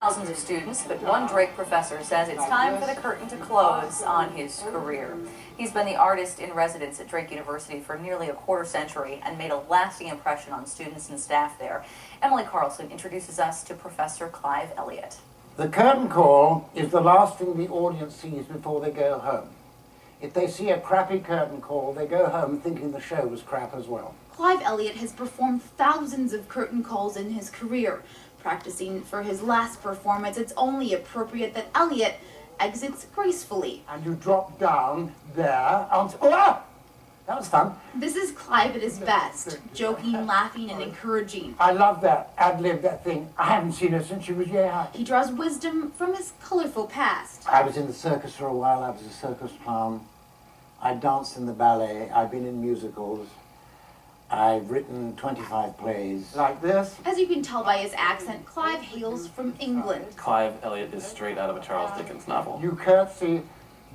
Thousands of students, but one Drake professor says it's time for the curtain to close on his career. He's been the artist in residence at Drake University for nearly a quarter century and made a lasting impression on students and staff there. Emily Carlson introduces us to Professor Clive Elliott. The curtain call is the last thing the audience sees before they go home. If they see a crappy curtain call, they go home thinking the show was crap as well. Clive Elliott has performed thousands of curtain calls in his career. Practicing for his last performance, it's only appropriate that Elliott exits gracefully. And you drop down there onto... Oh! That was fun. This is Clive at his best, joking, laughing, and encouraging. I love that ad-lib, that thing. I haven't seen her since she was year high. He draws wisdom from his colorful past. I was in the circus for a while. I was a circus clown. I danced in the ballet. I've been in musicals. I've written 25 plays. Like this. As you can tell by his accent, Clive hails from England. Clive Elliott is straight out of a Charles Dickens novel. You curtsy,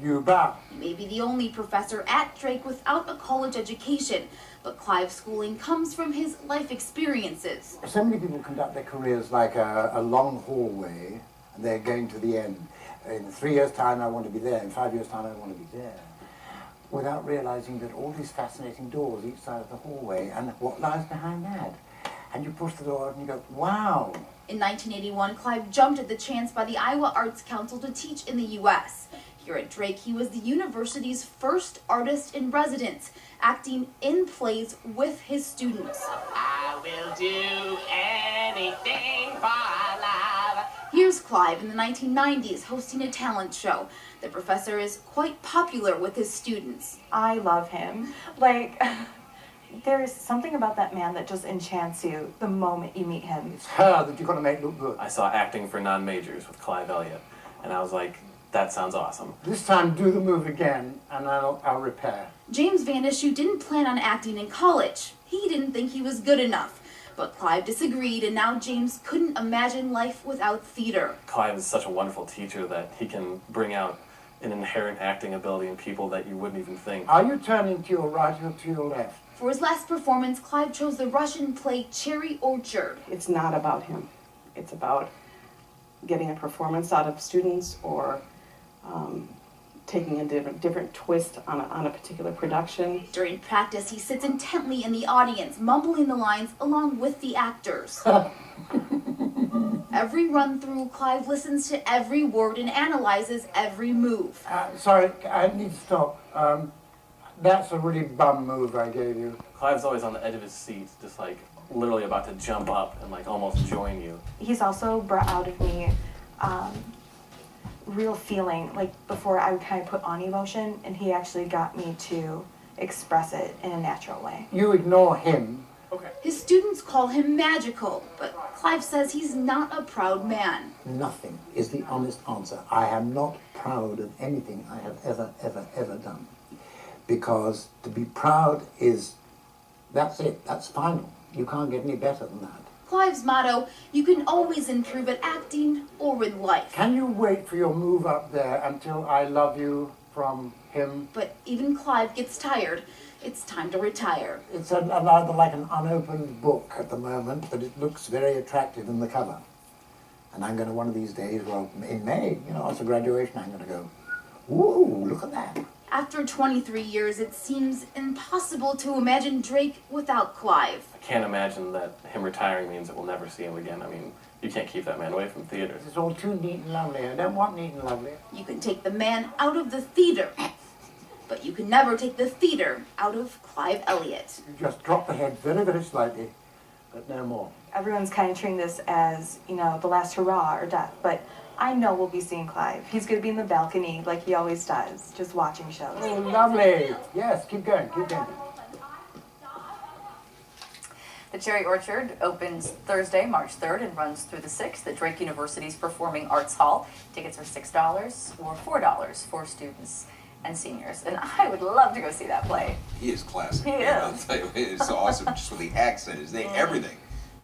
you bow. He may be the only professor at Drake without a college education, but Clive's schooling comes from his life experiences. So many people conduct their careers like a long hallway, and they're going to the end. In 3 years' time, I want to be there. In 5 years' time, I want to be there. Without realizing that all these fascinating doors each side of the hallway and what lies behind that. And you push the door and you go, wow. In 1981, Clive jumped at the chance by the Iowa Arts Council to teach in the U.S. Here at Drake, he was the university's first artist in residence, acting in plays with his students. I will do anything for love. Here's Clive in the 1990s hosting a talent show. The professor is quite popular with his students. I love him. Like, there's something about that man that just enchants you the moment you meet him. It's her that you're going to make look good. I saw Acting for Non-Majors with Clive Elliott, and I was like, that sounds awesome. This time, do the move again, and I'll repair. James Vandishu didn't plan on acting in college. He didn't think he was good enough. But Clive disagreed, and now James couldn't imagine life without theater. Clive is such a wonderful teacher that he can bring out an inherent acting ability in people that you wouldn't even think. Are you turning to your right or to your left? For his last performance, Clive chose the Russian play Cherry Orchard. It's not about him. It's about getting a performance out of students or taking a different twist on a particular production. During practice, he sits intently in the audience, mumbling the lines along with the actors. Every run-through, Clive listens to every word and analyzes every move. Sorry, I need to stop. That's a really bum move I gave you. Clive's always on the edge of his seat, just like literally about to jump up and like almost join you. He's also brought out of me real feeling. Like, before I would kind of put on emotion, and he actually got me to express it in a natural way. You ignore him. Okay. His students call him magical, but Clive says he's not a proud man. Nothing is the honest answer. I am not proud of anything I have ever done. Because to be proud is, that's it, that's final. You can't get any better than that. Clive's motto, you can always improve at acting or in life. Can you wait for your move up there until I love you from him? But even Clive gets tired. It's time to retire. It's rather like an unopened book at the moment, but it looks very attractive in the cover. And I'm going to one of these days, well, in May, after graduation, I'm going to go, ooh, look at that. After 23 years, it seems impossible to imagine Drake without Clive. I can't imagine that him retiring means that we'll never see him again. I mean, you can't keep that man away from theater. It's all too neat and lovely. I don't want neat and lovely. You can take the man out of the theater, but you can never take the theater out of Clive Elliott. You just drop the head very, very slightly, but no more. Everyone's kind of treating this as, the last hurrah or death, but I know we'll be seeing Clive. He's going to be in the balcony like he always does, just watching shows. Oh, lovely. Yes, keep going, keep going. The Cherry Orchard opens Thursday, March 3rd and runs through the 6th at Drake University's Performing Arts Hall. Tickets are $6 or $4 for students and seniors. And I would love to go see that play. He is classic. He man. is. I'll tell you, it's awesome just with the accent, his name, everything.